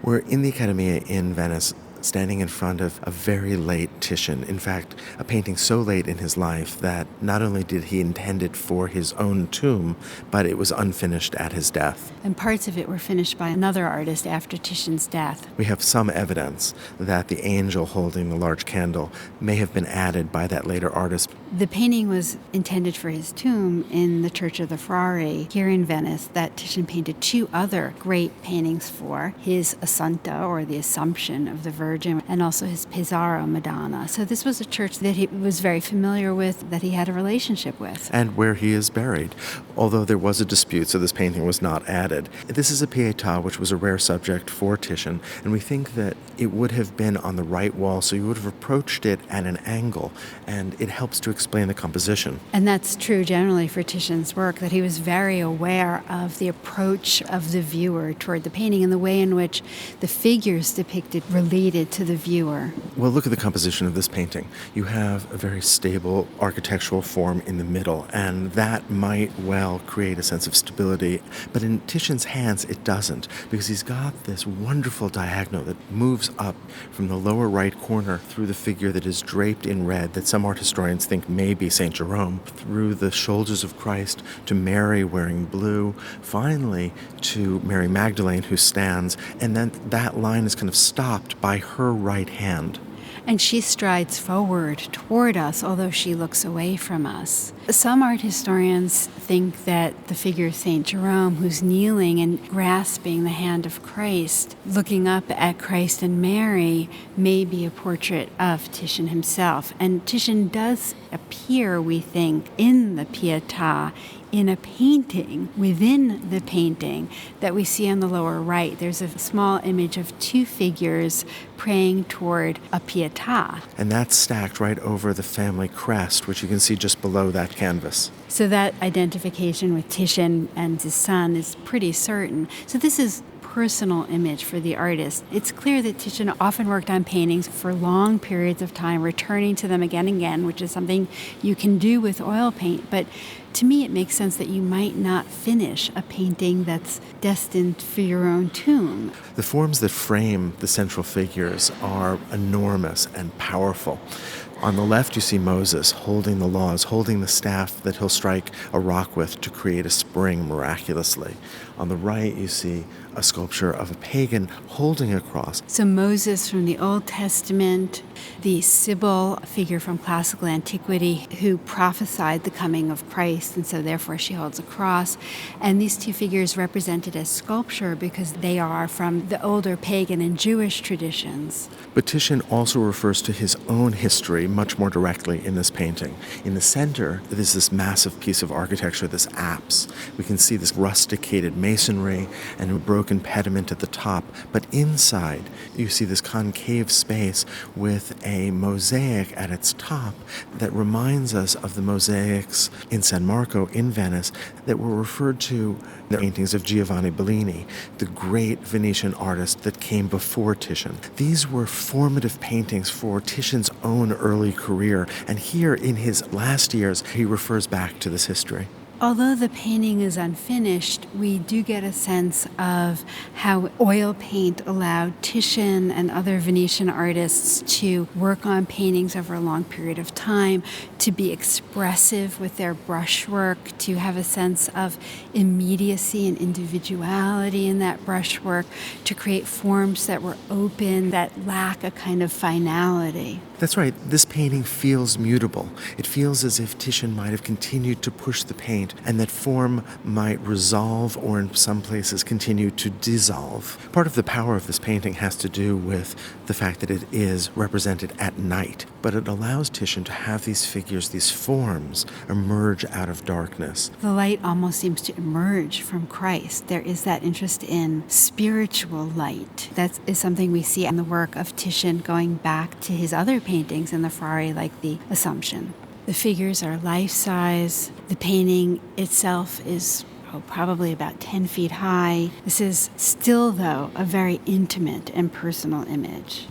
We're in the Accademia in Venice, standing in front of a very late Titian. In fact, a painting so late in his life that not only did he intend it for his own tomb, but it was unfinished at his death. And parts of it were finished by another artist after Titian's death. We have some evidence that the angel holding the large candle may have been added by that later artist. The painting was intended for his tomb in the Church of the Frari here in Venice that Titian painted two other great paintings for, his Assunta, or the Assumption of the Virgin, and also his Pesaro Madonna. So this was a church that he was very familiar with, that he had a relationship with. And where he is buried, although there was a dispute, so this painting was not added. This is a Pieta, which was a rare subject for Titian, and we think that it would have been on the right wall, so you would have approached it at an angle, and it helps to explain the composition. And that's true generally for Titian's work, that he was very aware of the approach of the viewer toward the painting and the way in which the figures depicted related to the viewer. Well, look at the composition of this painting. You have a very stable architectural form in the middle, and that might well create a sense of stability. But in Titian's hands, it doesn't, because he's got this wonderful diagonal that moves up from the lower right corner through the figure that is draped in red, that some art historians think may be St. Jerome, through the shoulders of Christ to Mary wearing blue, finally to Mary Magdalene who stands, and then that line is kind of stopped by her right hand. And she strides forward toward us, although she looks away from us. Some art historians think that the figure of St. Jerome, who's kneeling and grasping the hand of Christ, looking up at Christ and Mary, may be a portrait of Titian himself. And Titian does appear, we think, in the Pietà, in a painting within the painting that we see on the lower right. There's a small image of two figures praying toward a Pietà. And that's stacked right over the family crest, which you can see just below that canvas. So that identification with Titian and his son is pretty certain. So this is personal image for the artist. It's clear that Titian often worked on paintings for long periods of time, returning to them again and again, which is something you can do with oil paint. But to me, it makes sense that you might not finish a painting that's destined for your own tomb. The forms that frame the central figures are enormous and powerful. On the left, you see Moses holding the laws, holding the staff that he'll strike a rock with to create a spring miraculously. On the right, you see a sculpture of a pagan holding a cross. So Moses from the Old Testament, the Sibyl figure from classical antiquity who prophesied the coming of Christ, and so therefore she holds a cross. And these two figures represented as sculpture because they are from the older pagan and Jewish traditions. But Titian also refers to his own history much more directly in this painting. In the center, there's this massive piece of architecture, this apse. We can see this rusticated masonry and a broken pediment at the top. But inside, you see this concave space with a mosaic at its top that reminds us of the mosaics in San Marco in Venice that were referred to in the paintings of Giovane, the great Venetian artist that came before Titian. These were formative paintings for Titian's own early career, and here in his last years, he refers back to this history. Although the painting is unfinished, we do get a sense of how oil paint allowed Titian and other Venetian artists to work on paintings over a long period of time, to be expressive with their brushwork, to have a sense of immediacy and individuality in that brushwork, to create forms that were open, that lack a kind of finality. That's right. This painting feels mutable. It feels as if Titian might have continued to push the paint and that form might resolve or in some places continue to dissolve. Part of the power of this painting has to do with the fact that it is represented at night, but it allows Titian to have these figures, these forms, emerge out of darkness. The light almost seems to emerge from Christ. There is that interest in spiritual light. That is something we see in the work of Titian going back to his other paintings in the Frari, like the Assumption. The figures are life-size. The painting itself is probably about 10 feet high. This is still, though, a very intimate and personal image.